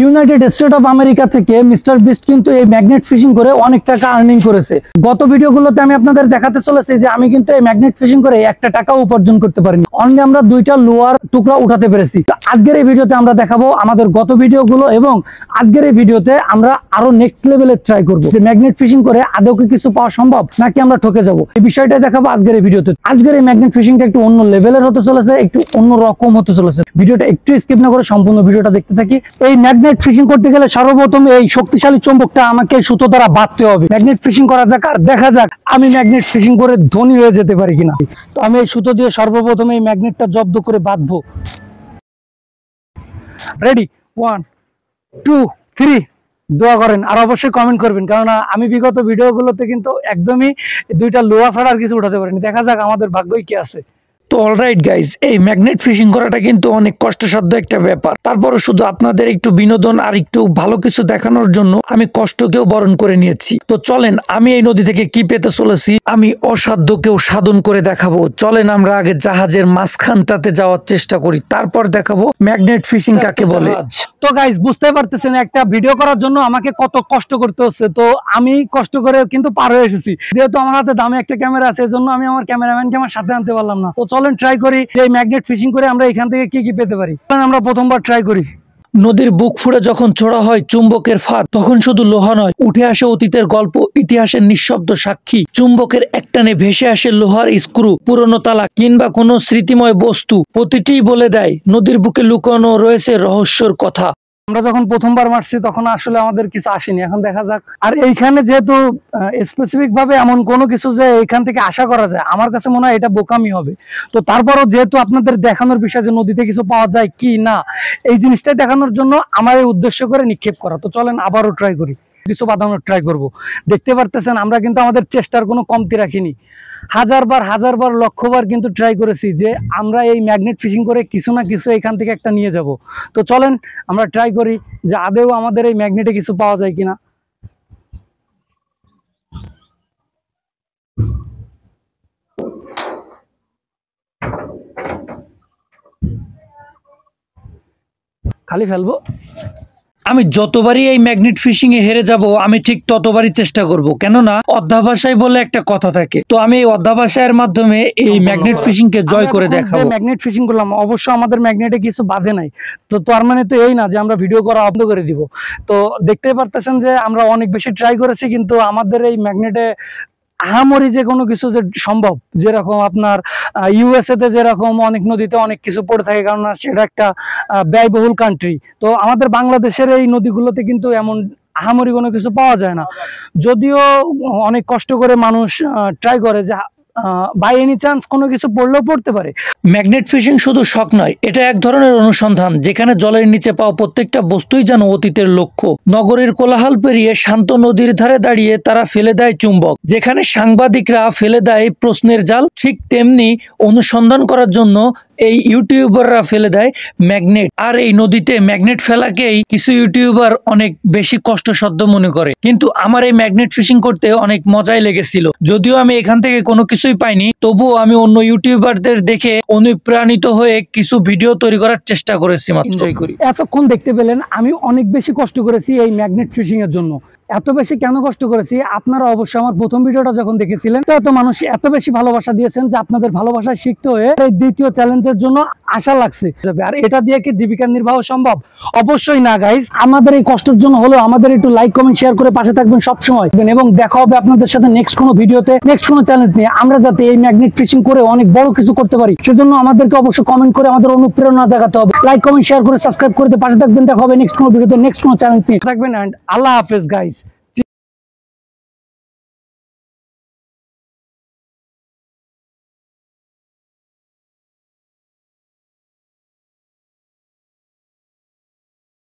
United state of America থেকে mister beast কিন্তু এই ম্যাগনেট ফিশিং করে অনেক টাকা আর্নিং করেছে। গত ভিডিওগুলোতে আমি আপনাদের দেখাতে চলেছি যে আমি কিন্তু এই ম্যাগনেট ফিশিং করে একটা টাকা উপার্জন করতে পারিনি, অনলি আমরা 2টা লোয়ার টুকরা উঠাতে পেরেছি। আজকের এই ভিডিওতে আমরা দেখাবো আমাদের গত ভিডিওগুলো এবং আজকের এই ভিডিওতে আমরা আরো নেক্সট লেভেলে ট্রাই করবো যে ম্যাগনেট ফিশিং করে আদৌ কি কিছু পাওয়া সম্ভব নাকি আমরা ঠকে যাবো, এই বিষয়টাই দেখাবো আজকের এই ভিডিওতে। আজকের এই ম্যাগনেট ফিশিংটা একটু অন্য লেভেলের হতে চলেছে, একটু অন্য রকম হতে চলেছে। ভিডিওটা একটু স্কিপ না করে সম্পূর্ণ ভিডিওটা দেখতে থাকি। এই ম্যাগনেট ফিশিং করতে গেলে সর্বপ্রথম এই শক্তিশালী চুম্বকটা আমাকে সুতো দ্বারা বাঁধতে হবে। ম্যাগনেট ফিশিং করা যাক আর দেখা যাক আমি ম্যাগনেট ফিশিং করে ধনী হয়ে যেতে পারি কিনা। তো আমি এই সুতো দিয়ে সর্বপ্রথম এই ম্যাগনেটটা জব্দ করে বাঁধবো। রেডি, 1 2 3। দোয়া করেন আর অবশ্যই কমেন্ট করবেন, কারণ আমি বিগত ভিডিওগুলোতে কিন্তু একদমই 2টা লোয়া ছাড়া আর কিছু উঠাতে পারিনি। দেখা যাক আমাদের ভাগ্যই কি আছে। তো অলরাইট গাইজ, এই ম্যাগনেট ফিশিং করাটা কিন্তু অনেক কষ্টসাধ্য একটা ব্যাপার। তারপরে শুধু আপনাদের একটু বিনোদন আর একটু ভালো কিছু দেখানোর জন্য আমি কষ্টকেও বরণ করে নিয়েছি। তো চলেন, আমি এই নদী থেকে কি পেতে চলেছি আমি অসাধ্যকেও সাধন করে দেখাবো। চলেন আমরা আগে জাহাজের মাঝখানটাতে যাওয়ার চেষ্টা করি, তারপর দেখাবো ম্যাগনেট ফিশিং কাকে বলে। তো গাইজ বুঝতে পারতেছেন একটা ভিডিও করার জন্য আমাকে কত কষ্ট করতে হচ্ছে। তো আমি কষ্ট করে কিন্তু পার হয়ে এসেছি, যেহেতু আমার হাতে দামি একটা ক্যামেরা আছে এজন্য আমি আমার ক্যামেরাম্যানকে আমার সাথে আনতে পারলাম না। তো চলেন ট্রাই করি যে ম্যাগনেট ফিশিং করে আমরা এখান থেকে কি কি পেতে পারি। আমরা প্রথমবার ট্রাই করি। নদীর বুক ফুঁড়ে যখন ছোড়া হয় চুম্বকের ফাঁদ, তখন শুধু লোহা নয়, উঠে আসে অতীতের গল্প, ইতিহাসের নিঃশব্দ সাক্ষী। চুম্বকের একটানে ভেসে আসে লোহার স্ক্রু, পুরনো তালা কিংবা কোনো স্মৃতিময় বস্তু। প্রতিটি বলে দেয় নদীর বুকে লুকানো রয়েছে রহস্যর কথা। আমরা যখন প্রথমবার মারছি তখন আসলে আমাদের কিছু আসেনি, এখন দেখা যাক। আর এইখানে যেহেতু স্পেসিফিক ভাবে এমন কোনো কিছু যে এখান থেকে আশা করা যায়, আমার কাছে মনে হয় এটা বোকামি হবে। তো তারপরও যেহেতু আপনাদের দেখানোর বিষয় যে নদীতে কিছু পাওয়া যায় কি না, এই জিনিসটাই দেখানোর জন্য আমার এই উদ্দেশ্য করে নিক্ষেপ করা। তো চলেন আবারও ট্রাই করি, কিছু বাঁধানোর ট্রাই করব। দেখতে পারতেছেন আমরা কিন্তু আমাদের চেষ্টার কোনো কমতি রাখিনি। হাজারবার লক্ষবার কিন্তু ট্রাই করেছি যে আমরা এই ম্যাগনেট ফিশিং করে কিছু না কিছু এখান থেকে একটা নিয়ে যাব। তো চলেন আমরা ট্রাই করি যে আদৌ আমাদের এই ম্যাগনেটে কিছু পাওয়া যায় কিনা। খালি ফেলবো। আমি যতবারই এই ম্যাগনেট ফিশিং এ হেরে যাব আমি ঠিক ততবারই চেষ্টা করব, কেননা অধ্যাবসায় বলে একটা কথা থাকে। তো আমি এই অধ্যাবসায়ের মাধ্যমে এই ম্যাগনেট ফিশিং কে জয় করে দেখাবো। ম্যাগনেট ফিশিং করলাম, অবশ্য আমাদের ম্যাগনেটে কিছু বাধে নাই। তো তার মানে তো এই না যে আমরা ভিডিও করা বন্ধ করে দিব। তো দেখতেই পারতেছেন যে আমরা অনেক বেশি ট্রাই করেছি, কিন্তু আমাদের এই ম্যাগনেটে আহামরি যে কোনো কিছু যে সম্ভব, যেরকম আপনার ইউএসএ তে যেরকম অনেক নদীতে অনেক কিছু পড়ে থাকে, কারণ সেটা একটা ব্যয়বহুল কান্ট্রি। তো আমাদের বাংলাদেশের এই নদীগুলোতে কিন্তু এমন আহামরি কোনো কিছু পাওয়া যায় না, যদিও অনেক কষ্ট করে মানুষ ট্রাই করে যে বাই এনি চান্স কোনো কিছু পড়লেও পড়তে পারে। ম্যাগনেট ফিশিং শুধু শখ নয়, এটা এক ধরনের অনুসন্ধান, যেখানে জলের নিচে পাওয়া প্রত্যেকটা বস্তুই যেন অতীতের লক্ষ্য। নগরীর কোলাহল পেরিয়ে শান্ত নদীর ধারে দাঁড়িয়ে তারা ফেলে দেয় চুম্বক, যেখানে সাংবাদিকরা ফেলে দেয় প্রশ্নের জাল, ঠিক তেমনি অনুসন্ধান করার জন্য এই ইউটিউবাররা ফেলে দেয় ম্যাগনেট। আর এই নদীতে ম্যাগনেট ফেলাকেই কিছু ইউটিউবার অনেক বেশি কষ্টসাধ্য মনে করে, কিন্তু আমার এই ম্যাগনেট ফিশিং করতে অনেক মজাই লেগেছিল। যদিও আমি এখান থেকে কোনো কিছুই পাইনি, তবুও আমি অন্য ইউটিউবারদের দেখে অনুপ্রাণিত হয়ে কিছু ভিডিও তৈরি করার চেষ্টা করেছি, এনজয় করি। এতক্ষণ দেখতে পেলেন আমি অনেক বেশি কষ্ট করেছি এই ম্যাগনেট ফিশিং এর জন্য। এত বেশি কেন কষ্ট করেছি আপনারা অবশ্যই আমার প্রথম ভিডিওটা যখন দেখেছিলেন তো এত মানুষ এত বেশি ভালোবাসা দিয়েছেন যে আপনাদের ভালোবাসা শিখতে হয়ে এই দ্বিতীয় চ্যালেঞ্জের জন্য আশা লাগছে। আর এটা দিয়ে কি জীবিকা নির্বাহ সম্ভব? অবশ্যই না গাইস। আমাদের এই কষ্টের জন্য হলেও আমাদের একটু লাইক কমেন্ট শেয়ার করে পাশে থাকবেন সবসময়, এবং দেখা হবে আপনাদের সাথে নেক্সট কোনো ভিডিওতে, নেক্সট কোনো চ্যালেঞ্জ নিয়ে। আমরা যাতে এই ম্যাগনেট ফিশিং করে অনেক বড় কিছু করতে পারি সেজন্য আমাদেরকে অবশ্যই কমেন্ট করে আমাদের অনুপ্রেরণা জাগাতে হবে। লাইক কমেন্ট শেয়ার করে সাবস্ক্রাইব করে পাশে থাকবেন। দেখা হবে নেক্সট কোনো ভিডিওতে, নেক্সট কোনো চ্যালেঞ্জ নিয়ে। থাকবেন এন্ড আল্লাহ হাফেজ গাইস।